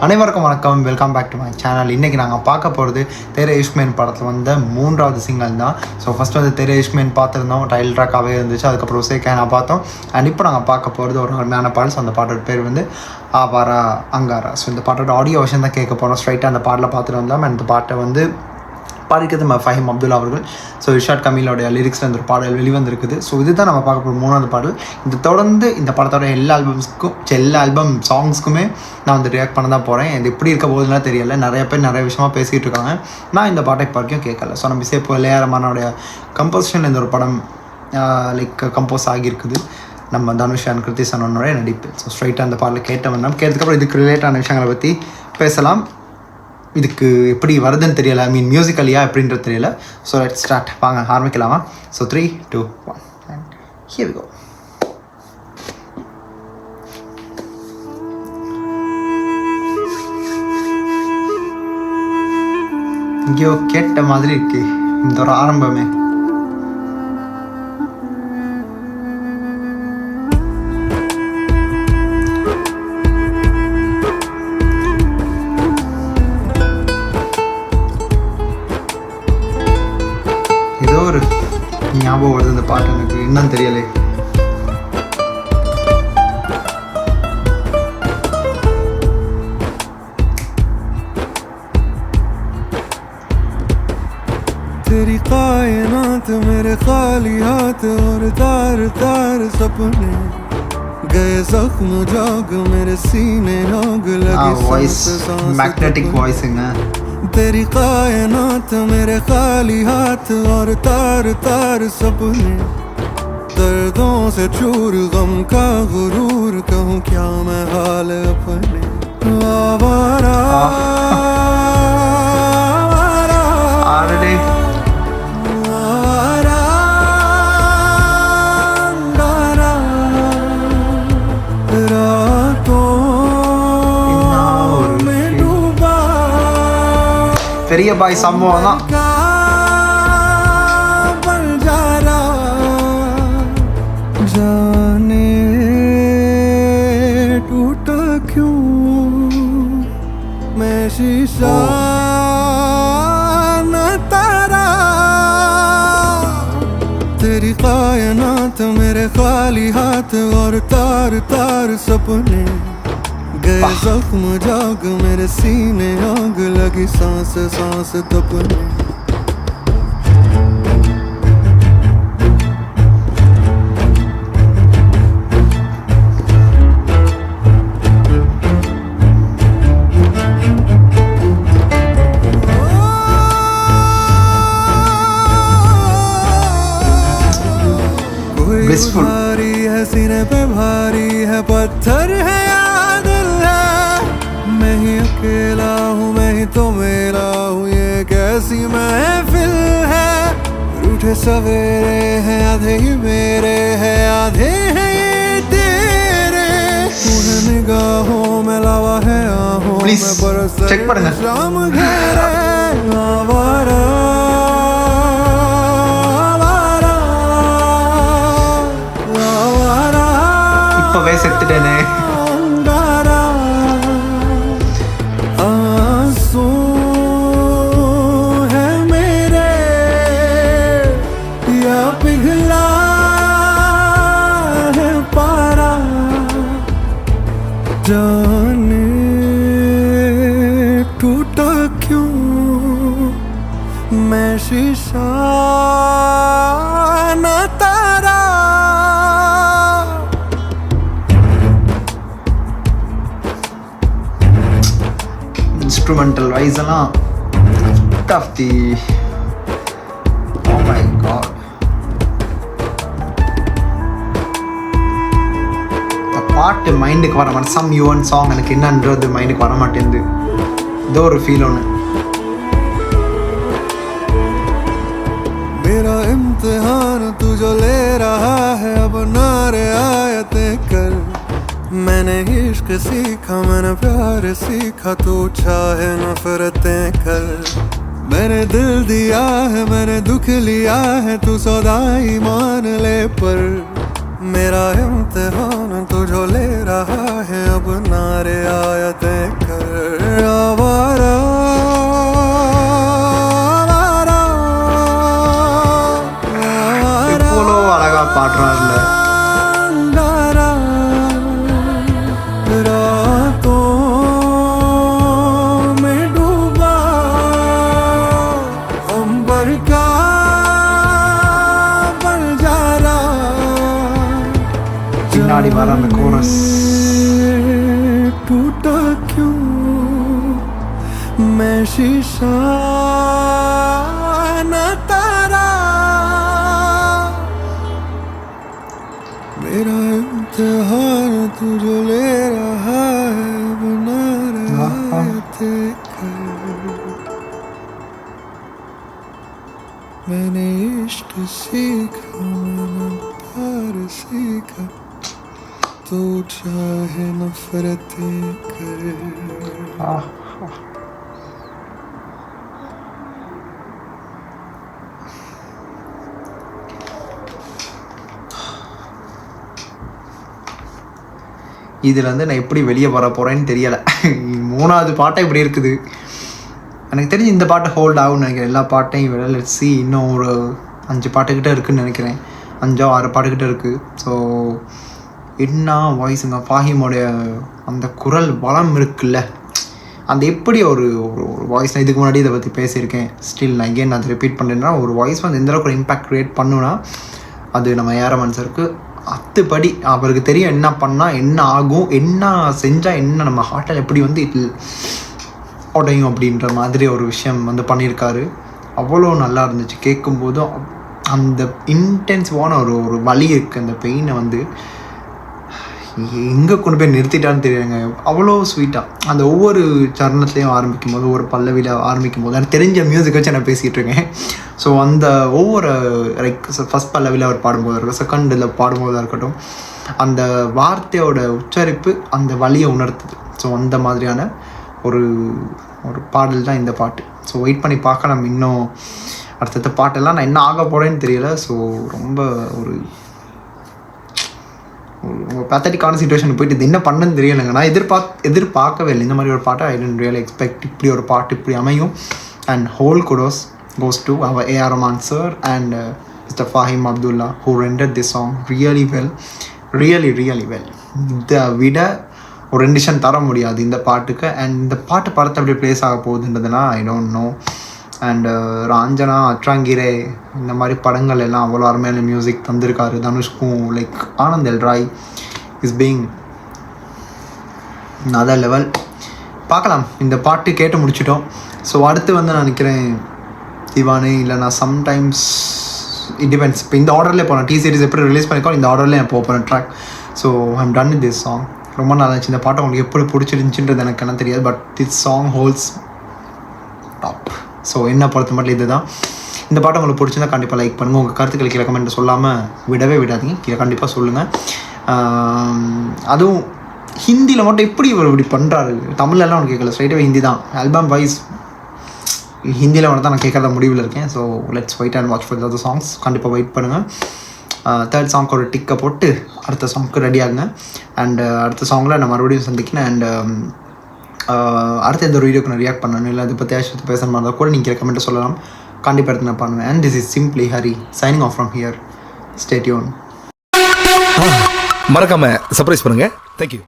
அனைவருக்கும் வணக்கம், welcome back to my channel. இன்றைக்கி நாங்கள் பார்க்க போகிறது தெரே இஷ்க்மேன் படத்தில் வந்த 3வது சிங்கிள் தான். ஸோ ஃபஸ்ட்டு வந்து தெரே இஷ்க்மேன் பார்த்துருந்தோம், டைல் ட்ராக்காகவே இருந்துச்சு. அதுக்கப்புறம் உசேகேனா பார்த்தோம். அண்ட் இப்போ நாங்கள் பார்க்க போகிறது ஒரு அருமையான பாடல். ஸோ அந்த பாட்டோட பேர் வந்து ஆவாரா அங்காரா. ஸோ இந்த பாட்டோட ஆடியோ வருஷன் தான் கேட்க போகிறோம். ஸ்ட்ரைட்டாக அந்த பாட்டில் பார்த்துட்டு வந்தோம். அண்ட் இந்த பாட்டை வந்து பாடிக்கிறது ஃபஹீம் அப்துல்லா அவர்கள். ஸோ இர்ஷாட் கமீலோடைய லிரிக்ஸில் இந்த ஒரு பாடல் வெளிவந்திருக்குது. ஸோ இதுதான் நம்ம பார்க்க போகிற 3வது பாடல். இந்த தொடர்ந்து இந்த படத்தோட எல்லா ஆல்பம் சாங்ஸ்க்குமே நான் வந்து ரியாக்ட் பண்ண தான் போகிறேன். இது எப்படி இருக்க போகுதுன்னா தெரியல. நிறைய பேர் நிறைய விஷயமாக பேசிகிட்டு இருக்காங்க. நான் இந்த பாட்டை இப்போ வரைக்கும் கேட்கல. ஸோ நம்ம இப்போ இளையராஜாவோடைய கம்போசிஷன் இந்த ஒரு படம் கம்போஸ் ஆகியிருக்குது. நம்ம தனுஷ் அண்ட் கிருத்தி சனோனுடைய நடிப்பு. ஸோ ஸ்ட்ரைட்டாக அந்த பாடலை கேட்ட வந்தோம். கேட்டதுக்கப்புறம் இதுக்கு ரிலேட்டான விஷயங்களை பற்றி பேசலாம். இதுக்கு எப்படி வருதுன்னு தெரியல, மியூசிக்கலியா எப்படின்றது தெரியல. So let's start. வாங்க ஆரம்பிக்கலாமா? So 3, 2, 1 and here we go. இங்கேயோ கேட்ட மாதிரி இருக்கு இந்த ஒரு ஆரம்பமே. ஒரு ஞாபகம் வருது இந்த பாட்டு, எனக்கு என்னன்னு தெரியலை. तेरी कायनात मेरे खाली हाथ और तार तार सपने गए जख्म जाग मेरे सीने आग लगी वॉइस मैग्नेटिक वॉइसिंग है. तेरी कायनात मेरे खाली हाथ और तार तार सपने दर्दों से चूर गम का गुरूर कहूँ क्या मैं हाल अपने आवारा பெரிய பாய் சம்பவம் தான். जाने टूटा क्यों मैं शीशा न तारा तेरी कायनात मेरे खाली हाथ और तार तार सपने गए जख्म जाग मेरे सीने आग लगी सांस सांस तपने कोई भारी है सीने पे भारी है पत्थर है मैं ही अकेला हूँ मैं ही तो मेरा हूँ ये कैसी महफिल है रूठे सवेरे हैं आधे ही मेरे हैं आधे हैं ये तेरे तू है निगाहों में लावा है आहों में बरस शाम घेरे आवारा आवारा இப்பவே செத்துட்டேனே. जाने टूटा क्यों मैं शीशा न तारा instrumental wise எல்லாம் of the oh my god பாட்டு மைண்டுக்கு வர மாட்டேன். சம் யுவன் சாங் எனக்கு என்னன்றது மைண்டுக்கு வர மாட்டேங்குது. இதோ ஒரு ஃபீல் ஒன்று. मेरा इम्तिहान तू जो ले रहा है अब नारे आयतें कर मैंने इश्क सीखा मैंने प्यार सीखा तू चाहे नफरतें कर मैंने दिल दिया है मैंने दुख लिया है तू सौदाई मान ले पर मेरा इम्तिहान तुझो ले रहा है अब नारे आयतें कर வரல. பின்னாடி வர அந்த கோரஸ் टूटा क्यों मैं शीशा न तारा मेरा इम्तिहान तू जो ले रहा है बना रहा है देखकर मैंने इश्क सीखा मैंने प्यार सीखा तो चाहे नफरतें करे. இதுலேருந்து நான் எப்படி வெளியே வர போகிறேன்னு தெரியலை. 3வது பாட்டை இப்படி இருக்குது. எனக்கு தெரிஞ்சு இந்த பாட்டை ஹோல்ட் ஆகும்னு நினைக்கிறேன். எல்லா பாட்டையும் விட லெட்ஸ் சி, இன்னும் ஒரு 5 பாட்டுக்கிட்ட இருக்குதுன்னு நினைக்கிறேன். 5-6 பாட்டுக்கிட்ட இருக்குது. ஸோ என்ன வாய்ஸுங்க, ஃபாஹிமோடைய அந்த குரல் வளம் இருக்குல்ல, அந்த எப்படி ஒரு வாய்ஸ். நான் இதுக்கு முன்னாடி இதை பற்றி பேசியிருக்கேன். ஸ்டில் நான் அகெயின் அதை ரிப்பீட் பண்ணுறேன்னா, ஒரு வாய்ஸ் வந்து எந்தளவுக்கு ஒரு இம்பேக்ட் க்ரியேட் பண்ணுன்னா அது நம்ம ஏஆர் சாருக்கு 10 படி. அவருக்கு தெரியும் என்ன பண்ணால் என்ன ஆகும், என்ன செஞ்சால் என்ன நம்ம ஹார்ட்டில் எப்படி வந்து உடையும் அப்படின்ற மாதிரி ஒரு விஷயம் வந்து பண்ணியிருக்காரு. அவ்வளோ நல்லா இருந்துச்சு கேட்கும்போதும். அந்த இன்டென்சிவான ஒரு வலி இருக்குது. அந்த பெயினை வந்து எங்கே கொண்டு போய் நிறுத்திட்டான்னு தெரியுங்க. அவ்வளோ ஸ்வீட்டாக அந்த ஒவ்வொரு சரணத்துலேயும் ஆரம்பிக்கும் போது, ஒவ்வொரு பல்லவியில் ஆரம்பிக்கும் போது எனக்கு தெரிஞ்ச மியூசிக் வச்சு நான் பேசிகிட்டு இருக்கேன். ஸோ அந்த ஒவ்வொரு லைக் ஃபஸ்ட் பல்லவியில் அவர் பாடும்போது இருக்கட்டும், செகண்டில் பாடும்போதாக இருக்கட்டும், அந்த வார்த்தையோட உச்சரிப்பு அந்த வலியை உணர்த்துது. ஸோ அந்த மாதிரியான ஒரு பாடல் தான் இந்த பாட்டு. ஸோ வெயிட் பண்ணி பார்க்க நம்ம இன்னும் அடுத்தடுத்த பாட்டெல்லாம் நான் என்ன ஆக போகிறேன்னு தெரியல. ஸோ ரொம்ப ஒரு பேத்தட்டிக்கான சுச்சுவேஷன் போயிட்டு இது என்ன பண்ணுன்னு தெரியலைங்க. நான் எதிர்பார்க்கவே இல்லை இந்த மாதிரி ஒரு பாட்டை. ஐ டோன்ட் ரியலி எக்ஸ்பெக்ட் இப்படி ஒரு பாட்டு இப்படி அமையும். And whole kudos goes to our A.R. Rahman sir and Mr. Fahim Abdullah who rendered this song really well, really well. இதை விட ஒரு ரெண்டிஷன் தர முடியாது இந்த பாட்டுக்கு. அண்ட் இந்த பாட்டு படத்தை எப்படி ப்ளேஸ் ஆக போகுதுன்றதுனா I don't know. And Raanjhanaa, Atrangi Re இந்த மாதிரி படங்கள் எல்லாம் அவ்வளோ அருமையான மியூசிக் தந்திருக்காரு. தனுஷ்கும் like Anand L Rai is being other level. பார்க்கலாம். இந்த பாட்டு கேட்டு முடிச்சிட்டோம். ஸோ அடுத்து வந்து நான் நினைக்கிறேன் திவானே இல்லைனா சம்டைம்ஸ் இட் டிபெண்ட்ஸ். இப்போ இந்த ஆர்டர்லேயே போனேன். T-Series எப்படி ரிலீஸ் பண்ணிக்கோ இந்த ஆர்டர்லேயே நான் போகிறேன் track. So I'm done with this song. ரொம்ப நல்லா இருந்துச்சு. இந்த பாட்டை உங்களுக்கு எப்படி பிடிச்சிருந்துச்சுன்றது எனக்கு என்ன தெரியாது. But this song holes top. So என்ன பொறுத்த மட்டும் இது தான். இந்த பாட்டை உங்களுக்கு பிடிச்சிருந்தா கண்டிப்பாக லைக் பண்ணுங்கள். உங்கள் கருத்துக்களை கீழே கமெண்ட்டை சொல்லாமல் விடவே விடாதீங்க. கீழே கண்டிப்பாக சொல்லுங்கள். அதுவும் ஹிந்தியில் மட்டும் எப்படி இவர் இப்படி பண்ணுறாரு. தமிழ்லாம் உனக்கு கேட்கல, ஸ்ட்ரைட்டாகவே ஹிந்தி தான். ஆல்பம் வைஸ் ஹிந்தியில் மட்டும் தான் நான் கேட்குற முடிவில் இருக்கேன். So let's wait and watch for the songs. கண்டிப்பாக வெயிட் பண்ணுங்கள். 3rd சாங்க்கு ஒரு டிக்கை போட்டு அடுத்த சாங்க்கு ரெடி ஆகுங்க. அண்ட் அடுத்த சாங்கில் நான் மறுபடியும் சந்திக்கிறேன். அண்ட் அடுத்த எந்த ஒரு வீடியோக்கு நான் ரியாக்ட் பண்ணணும் இல்லை அதை பற்றி ஆஷத்து பேச மாதிரி கூட நீங்கள் கமெண்ட்டை சொல்லலாம். கண்டிப்பாக எடுத்து நான் பண்ணுவேன். And this is simply Hari signing off from here. Stay tune. மறக்காம சர்ப்ரைஸ் பண்ணுங்க. தேங்க்யூ.